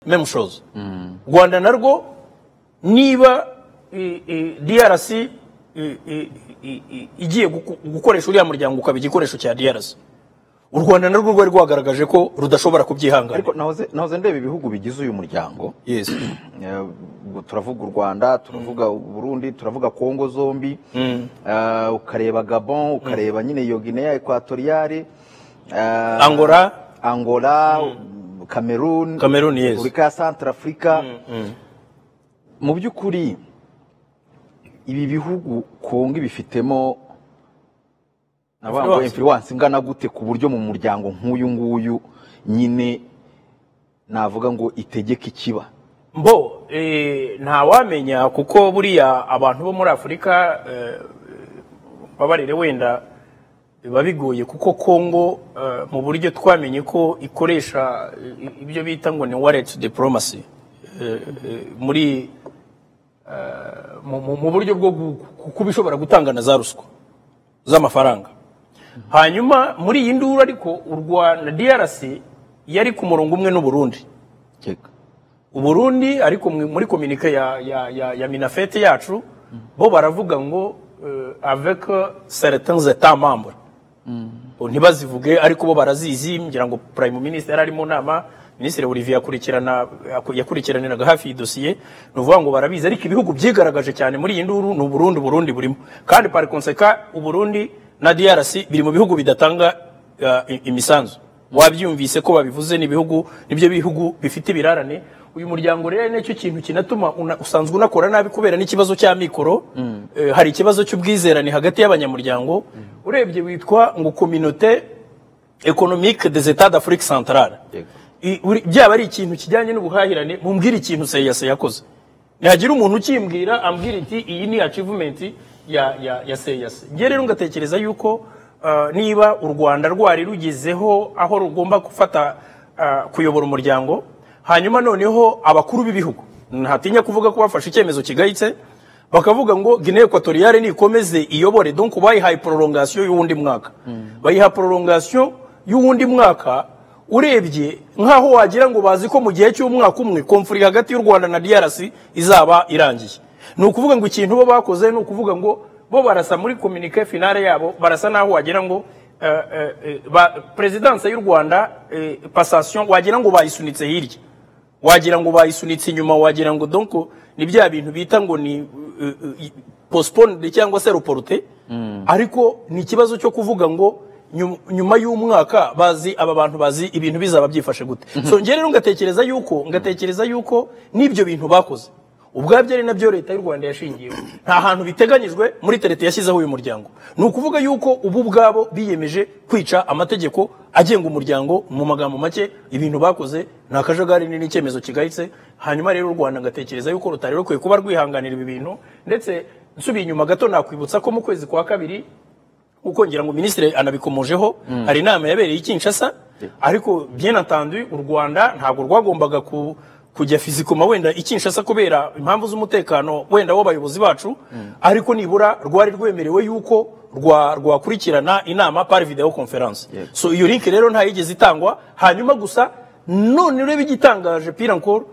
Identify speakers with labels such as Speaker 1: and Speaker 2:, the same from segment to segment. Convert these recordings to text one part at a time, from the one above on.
Speaker 1: même chose. Rwanda narwo niba DRC igiye gukoresha uriya muryango ukaba igikoresho cya DRC, u Rwanda narwo rwari rwagaragaje ko rudashobora kubyihangana.
Speaker 2: Ariko nahoze ndeba ibihugu bigize uyu muryango.
Speaker 1: Yes.
Speaker 2: Turavuga u Rwanda, turavuga Burundi, turavuga Kongo zombi, ukareba Gabon, ukareba nyine iyo Guinea Equatoriale, Angola, Cameroon,
Speaker 1: yes.
Speaker 2: Repubulika ya Centrafrica. Mu by'ukuri ibi bihugu Kongo bifitemo nabango influence ingana gute ku buryo mu muryango nk'uyu nguyu nyine navuga ngo itegeka ikiba?
Speaker 1: Mbo nta wamenya kuko buriya abantu bo muri Afrika babarire wenda babigoye kuko Kongo mu buryo twamenye ko ikoresha ibyo bita ngo ni wallet diplomacy muri mu buryo bwo kubishobora gutangana za ruswa z'amafaranga. Hanyuma muri iyi nduru ariko u Rwanda DRC yari ku murongo umwe n'u Burundi. U Burundi ariko muri communique ya Minafete yacu bo baravuga ngo avec certains états membres. Ntibazivuge ariko bo barazizi, ngira ngo Prime Minister ari mu nama, Ministre Olivier yakurikiraniraga hafi idosiye, nuvuga ngo barabizi, ariko ibihugu byigaragaje cyane muri iyi nduru n'u Burundi burimo, kandi par conséquent u Burundi na DRC biri mu bihugu bidatanga imisanzu. Wabyumvise ko babivuze nibyo bihugu bifite ibirarane. Uyu muryango rero n'icyo kintu kinatuma usanzwe unakora nabi kubera n'ikibazo cya mikoro. Hari ikibazo cy'ubwizerane hagati y'abanyamuryango. Urebye witwa ngo Communauté économique des États d'Afrique centrale. Byaba ari ikintu kijyanye n'ubuhahirane, mumbwira ikintu CEEAC yakoze. Nihagira umuntu ukimbwira ambwira iti iyi ni achievement ya CEEAC. Nge rero ngatekereza yuko niba u Rwanda rwari rugizeho aho rugomba gufata kuyobora umuryango, hanyuma noneho abakuru b'ibihugu ntatinya kuvuga ko bafashe icyemezo kigayitse, bakavuga ngo Guinea Equatoriale nikomeze iyobore, donc bayihaye prolongation y'uwundi mwaka. Bayiha prolongation y'uwundi mwaka. Urebye nkaho wagira ngo bazi ko mu gihe cy'umwaka umwe konfuri hagati y'u Rwanda na DRC izaba irangiye. Ni ukuvuga ngo ikintu bo bakoze ni ukuvuga ngo bo barasa muri communique finale yabo, barasa naho wagira ngo presidence y'u Rwanda passation wagira ngo bayisunitse hirya, wagira ngo bayisunitse inyuma, wagira ngo donc ni bya bintu bita ngo ni postpone cyangwa se reporter. Ariko ni ikibazo cyo kuvuga ngo nyuma y'umwaka bazi aba bantu bazi ibintu bizaba byifashe gute. So nge rero ngatekereza yuko n'ibyo bintu bakoze ubwabyo ari nabyo leta y'u Rwanda yashingiyeho, nta hantu biteganyijwe muri terete yashyizeho uyu muryango. Ni ukuvuga yuko ubu bwabo biyemeje kwica amategeko agenga umuryango. Mu magambo make ibintu bakoze nta kajagari n'icyemezo kigayitse. Hanyuma rero u Rwanda ngatekereza yuko rutari rukwiye kuba rwihanganira ibi bintu. Ndetse nsubiye inyuma gato nakwibutsa ko mu kwezi kwa kabiri uko ngira ngo ministre anabikomojeho hari inama yabereye i Kinshasa, ariko bien entendu u Rwanda ntabwo rwagombaga kujya fizikoma wenda i Kinshasa kubera impamvu z'umutekano wenda w'abayobozi bacu, ariko nibura rwari rwemerewe yuko rwakurikirana inama par video conference. So iyo link rero nta yigeze itangwa. Hanyuma gusa none urebe igitangaje pire encore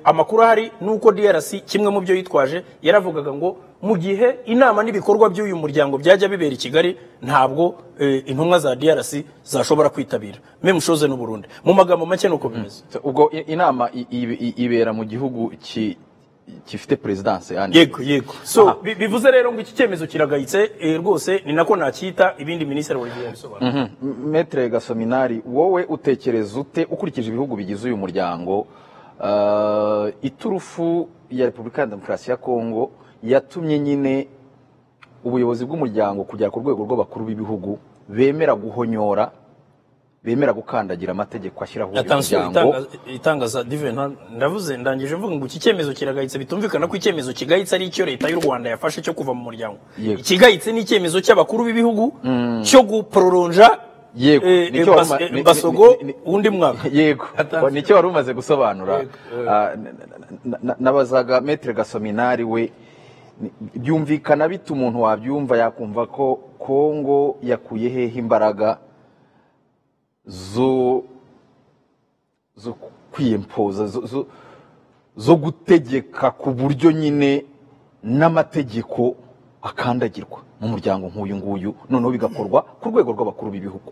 Speaker 1: amakuru ahari nuko DRC kimwe mu byo yitwaje yaravugaga ngo mu gihe inama n'ibikorwa by'uyu muryango byajya bibera i Kigali ntabwo intumwa za DRC zashobora kwitabira, même chose n'u Burundi. Mu magambo make nuko bimeze.
Speaker 2: Ubwo inama ibera mu gihugu kifite presidence yani.
Speaker 1: Yego. So bivuze rero ngo iki cyemezo kiragayitse rwose, ni nako nakita ibindi ministre Olivier yabisobanura.
Speaker 2: Maître Gasominari, wowe utekereza ute ukurikije ibihugu bigize uyu muryango iturufu ya Repubulika ya Demokarasi ya Kongo yatumye nyine ubuyobozi bw'umuryango kujya ku rwego rw'abakuru b'ibihugu bemera guhonyora, bemera gukandagira amategeko ashyiraho umuryango?
Speaker 1: Itangaza Divin ndavuze ndangije mvuga ngo iki cyemezo kiragayitse, bitumvikana ko icyemezo kigayitse ari icyo leta y'u Rwanda yafashe cyo kuva mu muryango. Ikigayitse ni icyemezo cy'abakuru b'ibihugu cyo guprolonja Basogo undi mwaka.
Speaker 2: Yego, nicyo wari umaze gusobanura. Nabazaga Maître Gasominari we byumvikana bita umuntu wabyumva yakumva ko Kongo yakuye hehe imbaraga zo kwiyempoza zo gutegeka ku buryo nyine n'amategeko akandagirwa mu muryango nk'uyu nguyu noneho bigakorwa ku rwego rw'abakuru b'ibihugu.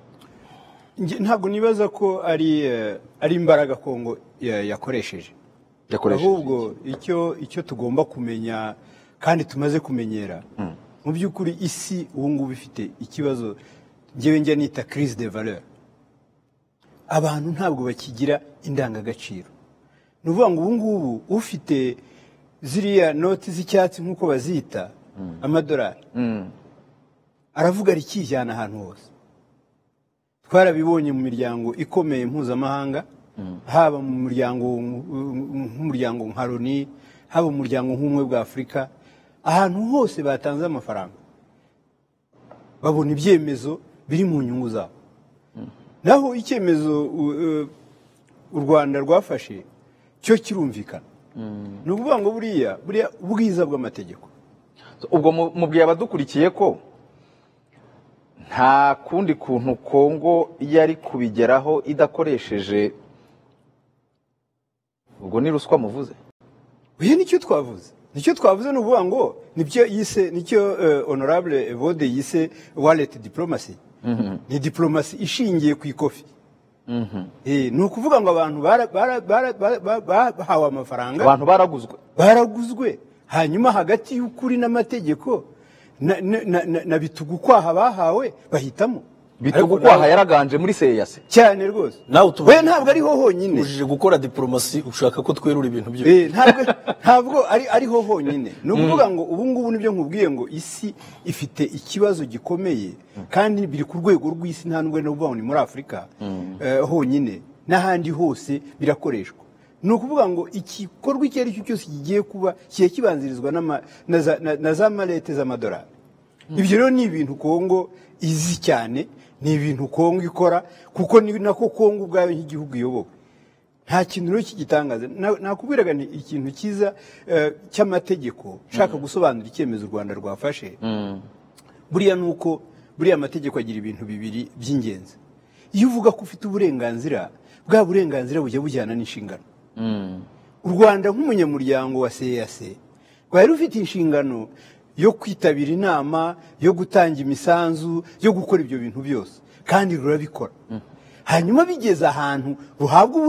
Speaker 3: Ntabwo nibaza ko ari imbaraga Kongo yakoresheje, ahubwo icyo tugomba kumenya kandi tumaze kumenyera mu by'ukuri isi ubu ngubu ifite ikibazo njyewe njya nita crise de valeur. Abantu ntabwo bakigira indangagaciro. Ni ukuvuga ngo ubu ngubu ufite ziriya noti z'icyatsi nk'uko bazita amadolari aravuga rikijyana ahantu hose. Twarabibonye mu miryango ikomeye mpuzamahanga, haba mu muryango nka Loni, haba mu muryango nk'ubumwe bwa Afurika, ahantu hose batanze amafaranga babona ibyemezo biri mu nyungu zabo. Naho icyemezo u Rwanda rwafashe cyo kirumvikana. Ni ukuvuga ngo buriya ubwiza bw'amategeko.
Speaker 2: Ubwo mubwiye abadukurikiye ko nta kundi kuntu Kongo yari kubigeraho idakoresheje, ubwo ni ruswa muvuze?
Speaker 3: Oya, nicyo twavuze ni ukuvuga ngo nicyo honorable Evode yise wallet diplomacy. Ni diplomasi ishingiye ku ikofi. Ni ukuvuga ngo abantu bahawe amafaranga,
Speaker 2: abantu
Speaker 3: baraguzwe hanyuma hagati y'ukuri n'amategeko na bitugukwaha bahawe bahitamo.
Speaker 2: Bitugukwaha yaraganje muri seyase
Speaker 3: cyane rwose. We ntabwo ariho honyine
Speaker 1: uje gukora diplomasi, ushaka ko twerura ibintu byose.
Speaker 3: Ntabwo ariho honyine. Ni ukuvuga ngo ubu ngubu nibyo nkubwiye ngo isi ifite ikibazo gikomeye kandi biri ku rwego rw'isi, nta nubwo n'uvuga ni muri Afurika honyine, n'ahandi hose birakoreshwa. Ni ukuvuga ngo igikorwa icyo ari cyo cyose kigiye kuba kigiye kibanzirizwa na za malete z'amadolari. Ibyo rero ni ibintu Kongo izi cyane, ni ibintu Kongo ikora, kuko ni nako Kongo ubwayo nk'igihugu iyobowe. Nta kintu rero kigitangaza. Nakubwiraga ni ikintu cyiza cy'amategeko nshaka gusobanura icyemezo u Rwanda rwafashe. Buriya nuko buriya amategeko agira ibintu bibiri by'ingenzi. Iyo uvuga ko ufite uburenganzira, bwa burenganzira bujya bujyana n'inshingano. U Rwanda nk'umunyamuryango wa CEEAC rwari rufite inshingano yo kwitabira inama, yo gutanga imisanzu, yo gukora ibyo bintu byose, kandi rurabikora. Hanyuma bigeze ahantu ruhabwa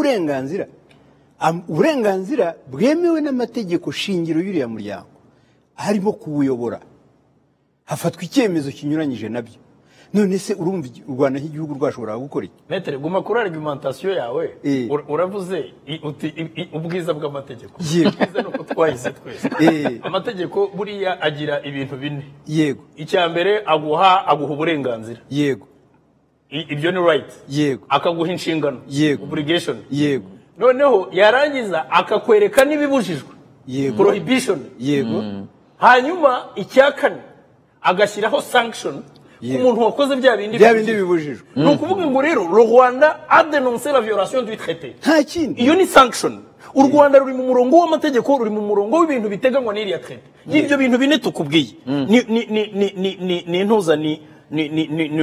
Speaker 3: uburenganzira bwemewe n'amategeko shingiro y'uriya muryango, harimo kuwuyobora, hafatwa icyemezo kinyuranyije nabyo. None se urumva u Rwanda nk'igihugu rwashobora gukora iki?
Speaker 1: Metere, guma kuri argumentation yawe. Uravuze ubwiza bw'amategeko. Ubwiza nuko twahize twese. Amategeko buriya agira ibintu bine.
Speaker 3: Yego.
Speaker 1: Icya mbere aguha uburenganzira.
Speaker 3: Yego.
Speaker 1: Ibyo ni right.
Speaker 3: Yego.
Speaker 1: Akaguha inshingano.
Speaker 3: Yego.
Speaker 1: Obligation.
Speaker 3: Yego.
Speaker 1: Noneho yarangiza akakwereka n'ibibujijwe.
Speaker 3: Yego.
Speaker 1: Prohibition.
Speaker 3: Yego.
Speaker 1: Hanyuma icya kane agashyiraho sanction umuntu wakoze bya bindi
Speaker 3: bibujijwe.
Speaker 1: Ni ukuvuga ngo rero le Rwanda a dénoncé la violation du traité.
Speaker 3: Nta kindi.
Speaker 1: Iyo ni sanction. U Rwanda ruri mu murongo w'amategeko, ruri mu murongo w'ibintu biteganywa n'iriya traité. Y'ibyo bintu bine tukubwiye. Ni intuza ni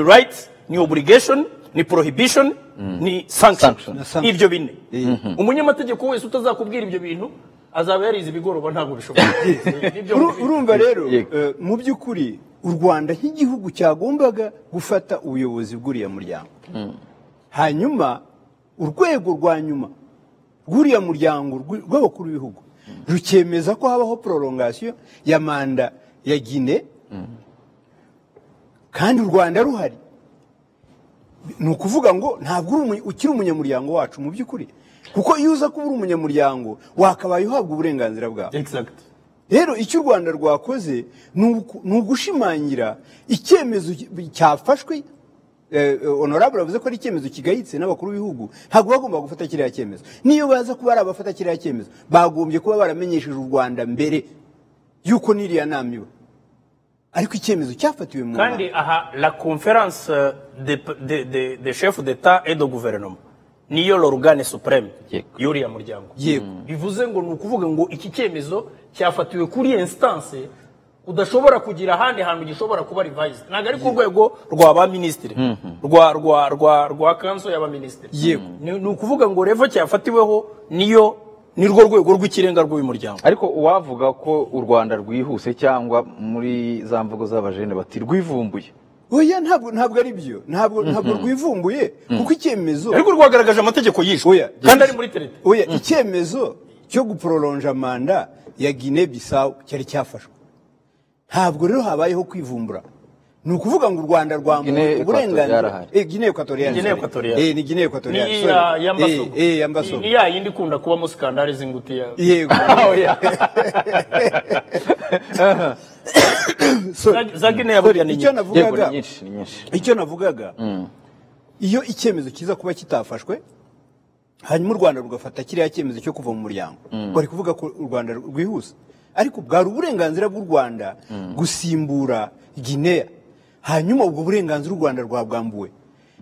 Speaker 1: right, ni obligation, ni prohibition, ni sanction. Ibyo bine. Umunyamategeko wese utazakubwira ibyo bintu azaba yarize ibigoroba, ntabwo bishoboka.
Speaker 3: Urumva rero mu by'ukuri u Rwanda nk'igihugu cyagombaga gufata ubuyobozi bw'uriya muryango. Hanyuma urwego rwa nyuma rw'uriya muryango rw'abakuru b'ibihugu rukemeza ko habaho prolongation ya manda ya Guinée, kandi u Rwanda ruhari. Ni ukuvuga ngo ntabwo ukiri umunyamuryango wacu mu by'ukuri, kuko iyo uza kuba uri umunyamuryango wakabaye uhabwa uburenganzira bwawe.
Speaker 1: Exact.
Speaker 3: Rero icyo u Rwanda rwakoze ni ugushimangira icyemezo cyafashwe. Honorable avuze ko ari icyemezo kigayitse n'abakuru b'ibihugu, ntabwo bagomba gufata kiriya cyemezo. Niyo baza kuba ari abafata kiriya cyemezo, bagombye kuba baramenyesheje u Rwanda mbere yuko n'iriya nama iba. Ariko icyemezo cyafatiwe mu
Speaker 1: kandi aha la conférence des chefs d'État et de gouvernement niyo l'organe suprême y'uriya muryango.
Speaker 3: Yego.
Speaker 1: Bivuze ngo ni ukuvuga ngo iki cyemezo cyafatiwe kuri instance udashobora kugira ahandi hantu gishobora kuba revised ntabwo ari ku rwego rwa ba minisitiri rwa kanso y'abaminisitiri
Speaker 3: yego
Speaker 1: ni ukuvuga ngo revo cyafatiweho ni rwo rwego rw'ikirenga rw'uyu muryango.
Speaker 2: ariko uwavuga ko u Rwanda rwihuse cyangwa muri za mvugo z'abajene bati rwivumbuye,
Speaker 3: oya ntabwo ari byo, ntabwo rwivumbuye kuko icyemezo
Speaker 1: ariko rwagaragaje amategeko yishwe
Speaker 3: oya
Speaker 1: kandi ari muri terete.
Speaker 3: oya icyemezo cyo guprolonja manda ya Guinea Bissau cyari cyafashwe, ntabwo rero habayeho kwivumbura. Ni ukuvuga ngo u Rwanda rwambuye uburenganzira Guinea Equatoriale ni Guinea Equatoriale
Speaker 1: yambaso ni ya yindi ikunda kuba mu skandale z'ingutiya
Speaker 3: yego
Speaker 1: za Guinea burya ni
Speaker 3: icyo navugaga iyo icyemezo kiza kuba kitafashwe hanyuma u Rwanda rugafata kiriya cyemezo cyo kuva mu muryango bari kuvuga ko u Rwanda rwihuse, ariko bwari uburenganzira bw'u Rwanda gusimbura Guinea, hanyuma ubwo burenganzira u Rwanda rwabwambuwe.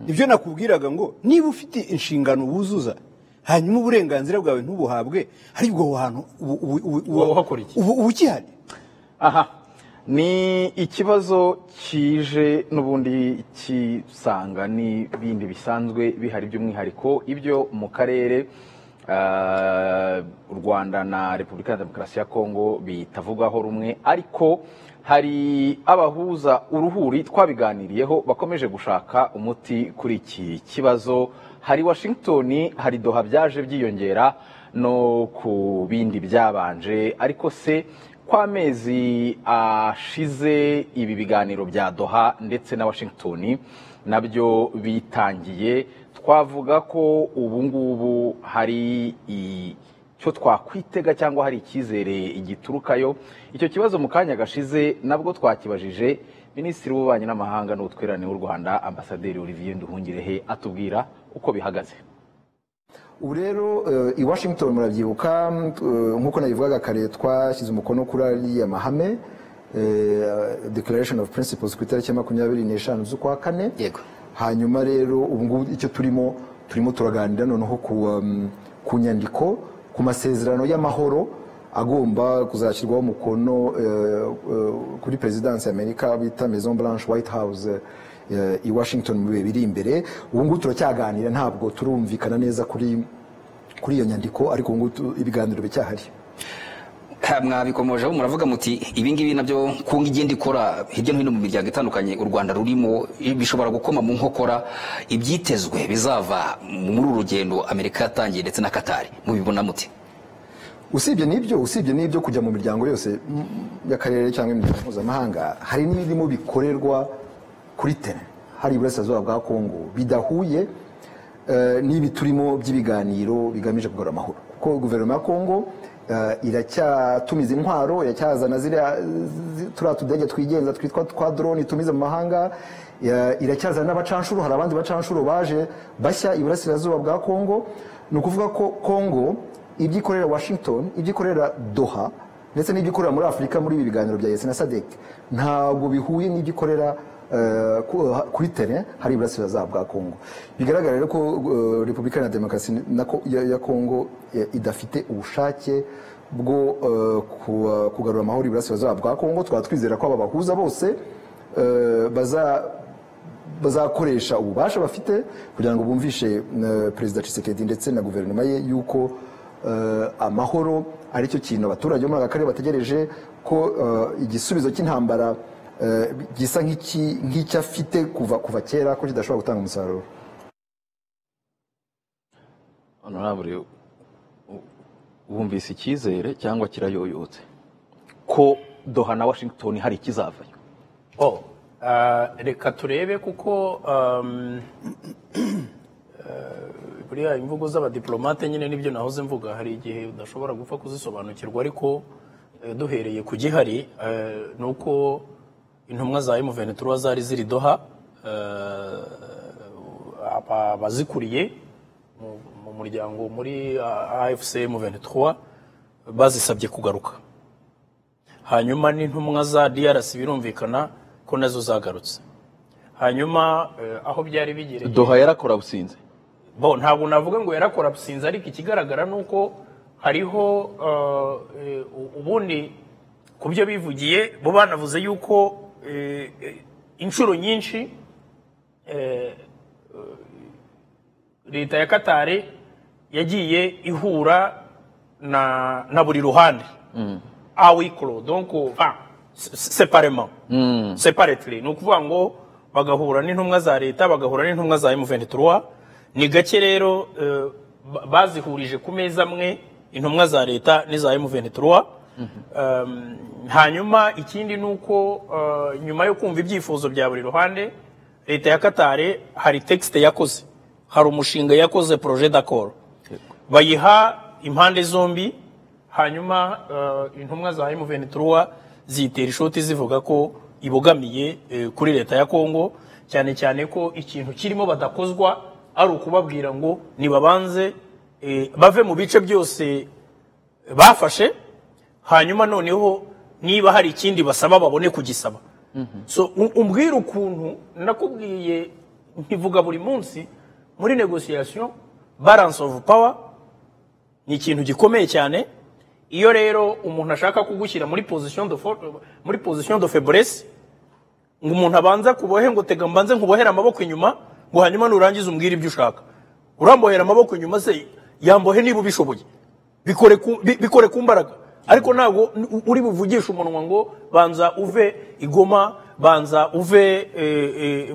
Speaker 3: Nibyo nakubwiraga ngo niba ufite inshingano wuzuza hanyuma uburenganzira bwawe ntubuhabwe, ariko aho hantu ubu ukihari.
Speaker 2: aha ni ikibazo kije n'ubundi kisanga n'ibindi bisanzwe bihari by'umwihariko ibyo mu karere u Rwanda na Repubulika ya Demokarasi ya Kongo bitavugwaho rumwe, ariko hari abahuza uruhuri twabiganiriyeho bakomeje gushaka umuti kuri iki kibazo. Hari Washington, hari Doha byaje byiyongera no ku bindi byabanje, ariko se kw'amezi ashize ibi biganiro bya Doha ndetse na Washington nabyo bitangiye, twavuga ko ubu ngubu hari icyo twakwitega cyangwa hari icyizere igiturukayo. Icyo kibazo mu kanya gashize nabwo twakibajije Minisitiri w'Ububanyi n'Amahanga n'Ubutwererane w'u Rwanda Ambasaderi Olivier Nduhungirehe atubwira uko bihagaze.
Speaker 4: Ubu rero i Washington murabyibuka nk'uko nabivugaga kare twashyize umukono kuri ariya mahame Declaration of Principles ku itariki 25 z'ukwa kane.
Speaker 5: Yego.
Speaker 4: Hanyuma rero ubu ngubu icyo turimo turaganira noneho ku nyandiko ku masezerano y'amahoro agomba kuzashyirwaho umukono kuri Presidence y'Amerika bita Maison Blanche White House i Washington mu bihe biri imbere. Ubu ngubu turacyaganira, ntabwo turumvikana neza kuri iyo nyandiko, ariko ubu ngubu ibiganiro bicyahari.
Speaker 5: Mwabikomojeho muravuga muti ibingibi nabyo kunga igenda ikora hirya no hino mu miryango itandukanye u Rwanda rurimo bishobora gukoma mu nkokora ibyitezwe bizava muri uru rugendo Amerika yatangiye ndetse na Qatar. Mubibona muti?
Speaker 4: Usibye n'ibyo kujya mu miryango yose y'akarere cyangwa imiryango mpuzamahanga, hari n'ibirimo bikorerwa kuri tere hari iburasirazuba bwa Kongo bidahuye n'ibi turimo by'ibiganiro bigamije kugarura amahoro, kuko guverinoma ya Kongo iracyatumiza intwaro, iracyazana turiya tudege twigenza twitwa twa drone tumiza mu mahanga, iracyazana n'abacanshuro. Hari abandi bacanshuro baje bashya iburasirazuba bwa Kongo. Ni ukuvuga ko Kongo ibyo ikorera Washington, ibyo ikorera Doha ndetse n'ibyo ikorera muri Afurika muri ibi biganiro bya EAC na SADC ntabwo bihuye n'ibyo ikorera kuri tere hari iburasirazuba bwa Kongo. Bigaragara rero ko Repubulika ya Demokarasi ya Kongo idafite ubushake bwo kugarura amahoro iburasirazuba bwa Kongo. Twaba twizera ko aba bahuza bose bazakoresha ububasha bafite kugira ngo bumvishe Perezida Tshisekedi ndetse na guverinoma ye yuko amahoro ari cyo kintu abaturage bo muri aka karere bategereje, ko igisubizo cy'intambara gisa nk'icyo afite kuva kera ko kidashobora gutanga umusaruro.
Speaker 2: Honorable, wumvise icyizere cyangwa kirayoyotse ko Doha na Washington hari ikizavayo?
Speaker 1: Reka turebe kuko buriya imvugo z'abadiplomate nyine nibyo nahoze mvuga, hari igihe udashobora gupfa kuzisobanukirwa, ariko duhereye ku gihari ni uko intumwa za M23 zari ziri Doha, abazikuriye mu muryango muri AFC M23 bazisabye kugaruka. Hanyuma n'intumwa za DRC birumvikana ko nazo zagarutse. Hanyuma aho byari bigereye
Speaker 2: Doha yarakora businze.
Speaker 1: Ntabwo navuga ngo yarakora businze, ariko ikigaragara nuko hariho ubundi ku byo bivugiye bo banavuze yuko inshuro nyinshi leta ya Katari yagiye ihura na buri ruhande awikoro donc séparément séparately ni ukuvuga ngo bagahura n'intumwa za leta bagahura n'intumwa za M23 ni gake rero bazihurije ku meza amwe intumwa za leta n'iza M23 hanyuma ikindi nuko nyuma yo kumva ibyifuzo bya buri ruhande leta ya Katari hari texte yakoze hari umushinga yakoze projet d'accord bayiha impande zombi hanyuma intumwa za M23 zitera ishoti zivuga ko ibogamiye kuri leta ya Kongo cyane cyane ko ikintu kirimo badakozwa ari ukubabwira ngo nibabanze bave mu bice byose bafashe hanyuma noneho niba hari ikindi basaba babone kugisaba so umbwira ukuntu nakubwiye nkivuga buri munsi muri negotiation balance of power ni ikintu gikomeye cyane iyo rero umuntu ashaka kugushyira muri position de faiblesse ngo umuntu abanza kubohe ngo tega mbanze nkubohera amaboko inyuma ngo hanyuma nurangiza umbwira ibyo ushaka urambohera amaboko inyuma se yambohe niba ubishoboye bikore ku mbaraga ariko ntabwo uri buvugisha umunwa ngo banza uve Igoma banza uve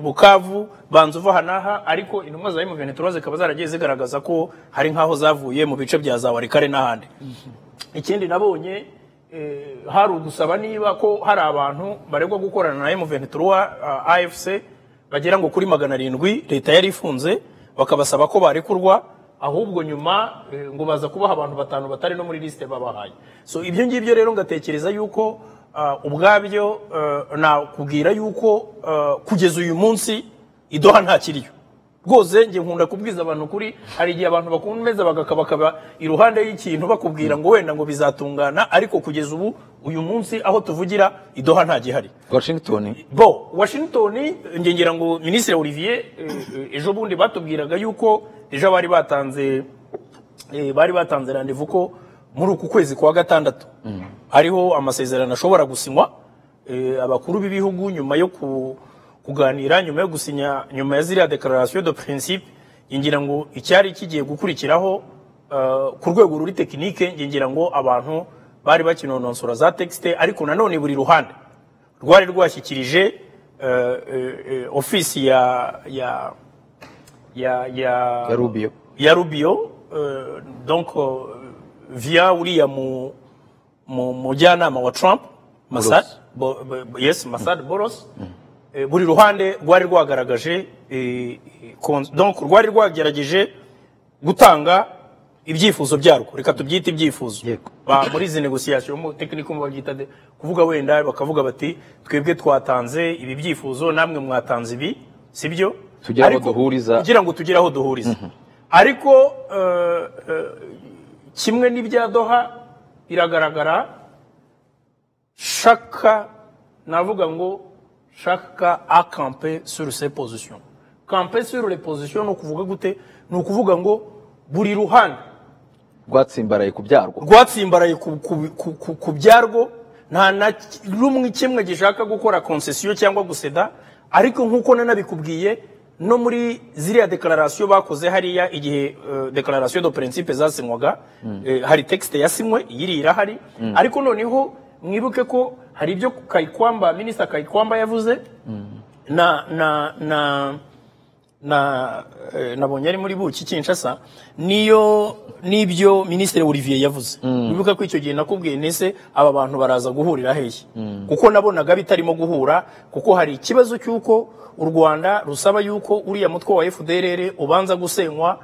Speaker 1: Bukavu banza uva hanaha ariko intumwa za M23 zikaba zaragiye zigaragaza ko hari nkaho zavuye mu bice bya za Warikare n'ahandi ikindi nabonye hari ugusaba niba ko hari abantu baregwa gukorana na M23 AFC bagera ngo kuri 700 leta yari ifunze bakabasaba ko barekurwa ahubwo nyuma ngo baza kubaha abantu batanu batari no muri liste babahaye so ibyo ngibyo rero ngatekereza yuko ubwabyo nakubwira yuko kugeza uyu munsi idoha nta kiriyo rwose nge nkunda kubwiza abantu kuri hari igihe abantu bakumeza bagakabakaba iruhande y'ikintu bakubwira ngo wenda ngo bizatungana ariko kugeza ubu uyu munsi aho tuvugira idoha nta gihari Washington nge ngira ngo Ministre Olivier ejo bundi batubwiraga yuko ejo bari batanze rendezvous ko muri uku kwezi kwa gatandatu hariho amasezerano ashobora gusinywa abakuru b'ibihugu nyuma yo kuganira nyuma yo gusinya nyuma ya ziriya declaration de principe ngira ngo icyari kigiye gukurikiraho ku rwego ruri technique ngira ngo abantu bari bakinononsora za texte ariko nanone buri ruhande rwari rwashyikirije office ya Rubio donc via uriya mujyanama wa Trump Masad Boros buri ruhande rwari rwagaragaje donc rwari rwagerageje gutanga ibyifuzo byarwo reka tubyite ibyifuzo muri izi negotiation mu technique mu babyita kuvuga wenda bakavuga bati twebwe twatanze ibi byifuzo namwe mwatanze ibi sibyo
Speaker 2: kugira ngo
Speaker 1: tugire aho duhuriza ariko kimwe n'ibya Doha biragaragara navuga ngo chacun a campé sur ses positions camper sur les positions no kuvuga gute no kuvuga ngo buri ruhande
Speaker 2: rwatsimbaraye
Speaker 1: ku byarwo nta na rumwe kimwe gishaka gukora concession cyangwa guseda ariko nkuko nanabikubwiye no muri ziriya declaration bakoze hariya igihe declaration de principe zasinywaga hari texte yasinywe yiri irahari ariko noneho mwibuke ko hari ibyo Minister Kayikwamba yavuze nabonye ari muri buki Kinshasa nibyo Ministre Olivier yavuze mwibuke ko icyo gihe nakubwiye nese aba bantu baraza guhurira hehe kuko nabonaga bitarimo guhura kuko hari ikibazo cy'uko u Rwanda rusaba yuko uriya mutwe wa FDLR ubanza gusenywa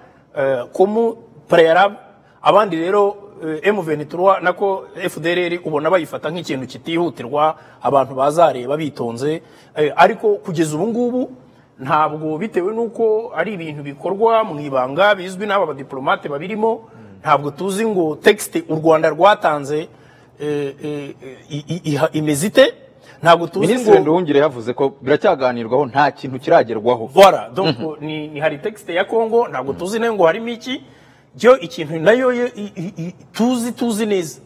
Speaker 1: comme préalable abandi rero M23 nako FDLR ubona bayifata nk'ikintu kitihutirwa abantu bazareba bitonze ariko kugeza ubu ngubu ntabwo bitewe nuko ari ibintu bikorwa mu ibanga bizwi n'aba badiplomate babirimo ntabwo tuzi ngo texte u Rwanda rwatanze imezite ntabwo tuzi ngo
Speaker 2: Ministre Nduhungire yavuze ko biracyaganirwaho nta kintu kiragerwaho
Speaker 1: voilà donc ni hari texte ya Kongo ntabwo tuzi ngo harimo iki byo ikintu nayo tuzi neza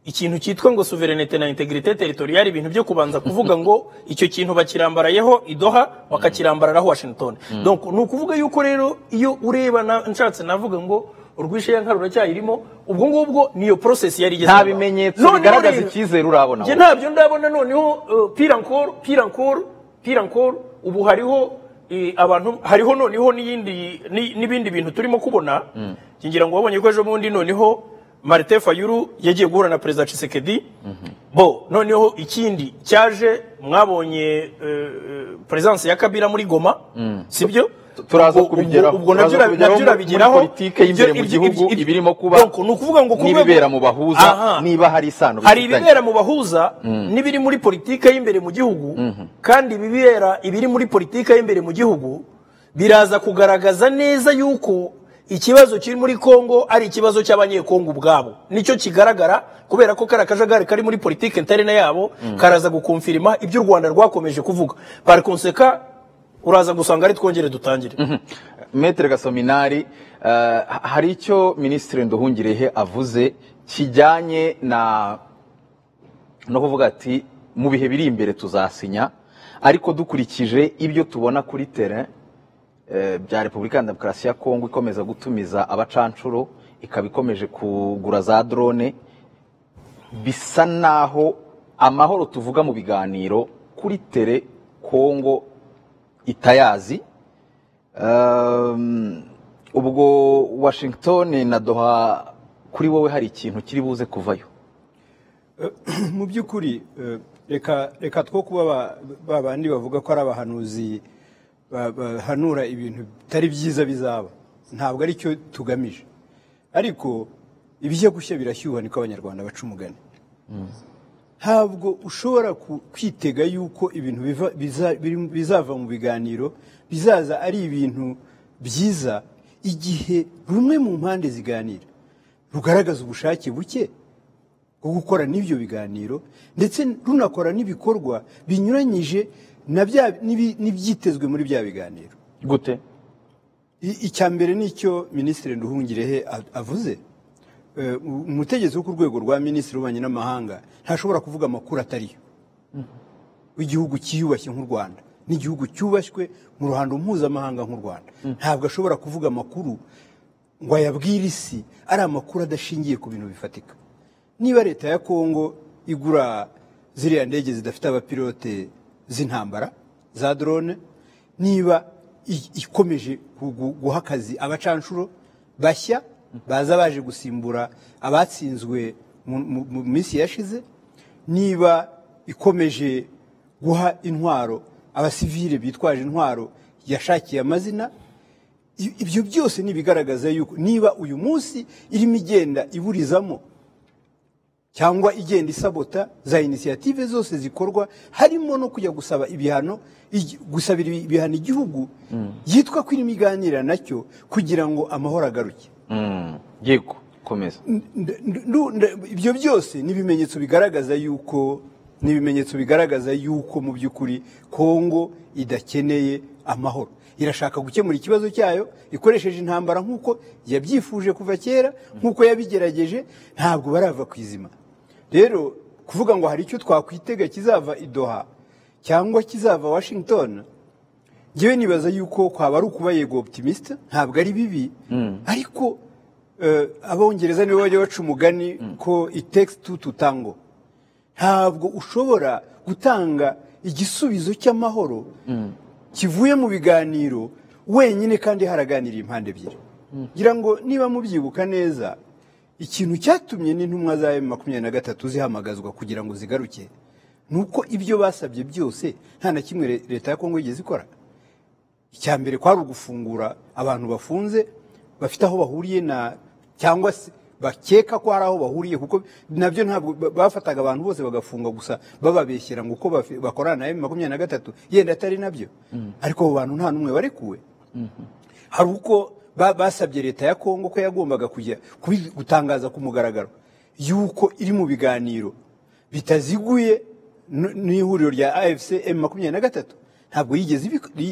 Speaker 1: ikintu cyitwa ngo souveraineté na intégrité territoriale, ibintu byo kubanza kuvuga ngo icyo kintu bakirambarayeho i Doha bakakirambararaho Washington. Donc ni ukuvuga yuko rero iyo ureba nshatse navuga ngo urwishe ya nkarura cyayirimo, ubwo ngubwo niyo process yari igeze.
Speaker 2: Nta bimenyetso bigaragaza icyizere urabona.
Speaker 1: Je ntabyo ndabona. Noneho pire encore ubu hariho abantu, hariho noneho n'ibindi bintu turimo kubona. Kingira ngo wabonye ko ejo bundi noneho Martin Fayulu yagiye guhura na Perezida Tshisekedi. Bo noneho ikindi cyaje, mwabonye presence ya Kabila muri Goma, sibyo?
Speaker 2: Turaza kubigeraho.
Speaker 1: Ubwo nabyo urabigeraho
Speaker 2: politike y'imbere mu gihugu ibirimo kuba,
Speaker 1: ni ukuvuga ngo
Speaker 2: n'ibibera mu bahuza, niba hari isano.
Speaker 1: Hari ibibera mu bahuza n'ibiri muri politike y'imbere mu gihugu, kandi ibiri muri politike y'imbere mu gihugu biraza kugaragaza neza yuko ikibazo kiri muri Kongo ari ikibazo cy'abanyekongo ubwabo. Nicyo kigaragara, kubera ko kari akajagari kari muri politike interne yabo karaza gukonfirima ibyo u Rwanda rwakomeje kuvuga. Par conséquent uraza gusanga ari twongere dutangire.
Speaker 2: Maître Gasominari, hari icyo Ministre Nduhungirehe avuze kijyanye no kuvuga ati mu bihe biri imbere tuzasinya, ariko dukurikije ibyo tubona kuri terrain bya Repubulika ya Demokarasi ya Kongo ikomeza gutumiza abacancuro, ikaba ikomeje kugura za drone, bisa naho amahoro tuvuga mu biganiro kuri tere Kongo itayazi. Ubwo Washington na Doha kuri wowe hari ikintu kiri buze kuvayo?
Speaker 3: Mu by'ukuri reka two kuba babandi bavuga ko ari abahanuzi bahanura ibintu bitari byiza bizaba. Ntabwo ari cyo tugamije, ariko ibijya gushya birashyuha, niko abanyarwanda baca umugani. Ntabwo ushobora kwitega yuko ibintu bizava mu biganiro bizaza ari ibintu byiza igihe rumwe mu mpande ziganira rugaragaza ubushake buke bwo gukora n'ibyo biganiro, ndetse runakora n'ibikorwa binyuranyije n'ibyitezwe muri bya biganiro.
Speaker 2: Gute?
Speaker 3: Icya mbere nicyo Ministre Nduhungirehe avuze. Umutegetsi wo ku rwego rwa Minisitiri w'Ububanyi n'Amahanga ntashobora kuvuga amakuru atariyo. Igihugu cyiyubashye nk'u Rwanda n'igihugu cyubashywe mu ruhando mpuzamahanga nk'u Rwanda, ntabwo ashobora kuvuga amakuru ngo ayabwire isi ari amakuru adashingiye ku bintu bifatika. Niba leta ya Kongo igura ziriya ndege zidafite abapilote z'intambara za drone, niba ikomeje guha akazi abacanshuro bashya baza baje gusimbura abatsinzwe mu minsi yashize, niba ikomeje guha intwaro abasivile bitwaje intwaro yashakiye amazina, ibyo byose nibigaragaza yuko niba uyu munsi irimo igenda iburizamo cyangwa igenda isabota za initiative zose zikorwa, harimo no kujya gusaba ibihano, gusabira ibihano igihugu yitwa ko irimo iganira nacyo kugira ngo amahoro agaruke.
Speaker 2: Yego, komeza.
Speaker 3: Ibyo byose ni ibimenyetso bigaragaza yuko mu by'ukuri Kongo idakeneye amahoro, irashaka gukemura ikibazo cyayo ikoresheje intambara nk'uko yabyifuje kuva kera, nk'uko yabigerageje, ntabwo barava ku izima. Rero kuvuga ngo hari icyo twakwitega kizava i Doha cyangwa kizava Washington, ngewe nibaza yuko kwaba ari ukuba yego optimiste, ntabwo ari bibi, ariko abongereza nibo bajya baca umugani ko it takes two to tango. Ntabwo ushobora gutanga igisubizo cy'amahoro kivuye mu biganiro wenyine kandi haraganira impande ebyiri. Ngira ngo niba mubyibuka neza, ikintu cyatumye n'intumwa za M23 zihamagazwa kugira ngo zigaruke nuko ibyo basabye byose nta na kimwe leta ya Kongo igeze ikora. Icya mbere kwari ugufungura abantu bafunze bafite aho bahuriye cyangwa se bakeka ko hari aho bahuriye, kuko nabyo ntabwo bafataga abantu bose bagafunga gusa bababeshyera ngo uko bakorana na M23 yenda atari nabyo, ariko abo bantu nta numwe barekuwe. Hari uko basabye leta ya Kongo ko yagombaga kujya gutangaza ku mugaragaro yuko iri mu biganiro bitaziguye n'ihuriro rya AFC M23, ntabwo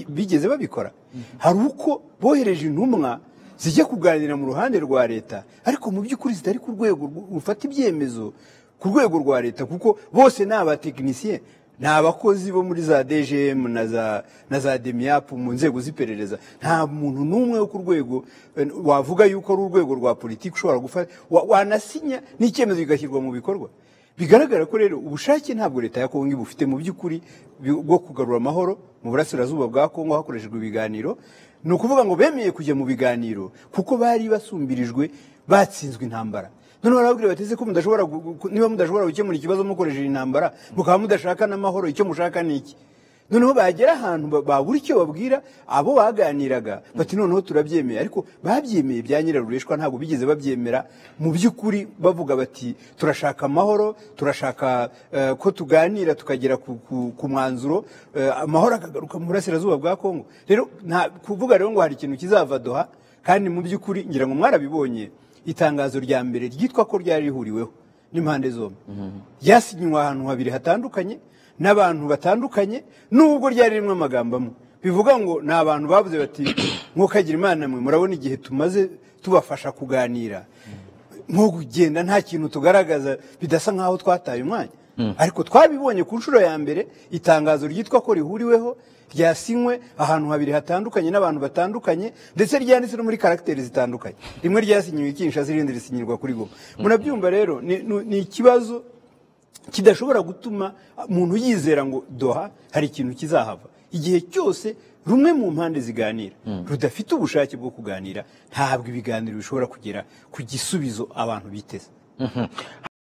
Speaker 3: bigeze babikora. Hari uko bohereje intumwa zijya kuganira mu ruhande rwa leta, ariko mu by'ukuri zitari ku rwego rufata ibyemezo ku rwego rwa leta kuko bose ni abatekinisiye ni abakozi bo muri za DGM na za DEMIAP mu nzego z'iperereza nta muntu n'umwe wo ku rwego wavuga yuko ari urwego rwa politiki ushobora gufata wanasinya n'icyemezo kigashyirwa mu bikorwa bigaragara ko rero ubushake ntabwo leta ya Kongo ibufite mu by'ukuri bwo kugarura amahoro mu burasirazuba bwa Kongo hakoreshejwe ibiganiro ni ukuvuga ngo bemeye kujya mu biganiro kuko bari basumbirijwe batsinzwe intambara none barabwira bateze ko mudashobora niba mudashobora gukemura ikibazo mukoresheje intambara mukaba mudashaka n'amahoro icyo mushaka ni iki noneho bagera ahantu babura icyo babwira abo baganiraga bati noneho turabyemeye ariko babyemeye bya nyirarureshwa ntabwo bigeze babyemera mu by'ukuri bavuga bati turashaka amahoro turashaka ko tuganira tukagera ku mwanzuro amahoro akagaruka mu burasirazuba bwa Kongo rero kuvuga rero ngo hari ikintu kizava Doha kandi mu by'ukuri ngira ngo mwarabibonye itangazo rya mbere ryitwa ko ryari rihuriweho n'impande zombi ryasinywa ahantu habiri hatandukanye n'abantu batandukanye nubwo ryari rimwe amagambo amwe bivuga ngo ni abantu bavuze bati nkukagira imana mwe murabona igihe tumaze tubafasha kuganira nko kugenda nta kintu tugaragaza bidasa nkaho twataye umwanya ariko twabibonye ku nshuro ya mbere itangazo ryitwa ko rihuriweho ryasinywe ahantu habiri hatandukanye n'abantu batandukanye ndetse ryanditse no muri karagiteri zitandukanye rimwe ryasinywe Kinshasa irindi risinyirwa kuri Goma murabyumva rero ni ikibazo kidashobora gutuma umuntu yizera ngo Doha hari ikintu kizahava igihe cyose rumwe mu mpande ziganira rudafite ubushake bwo kuganira ntabwo ibiganiro bishobora kugera ku gisubizo abantu biteze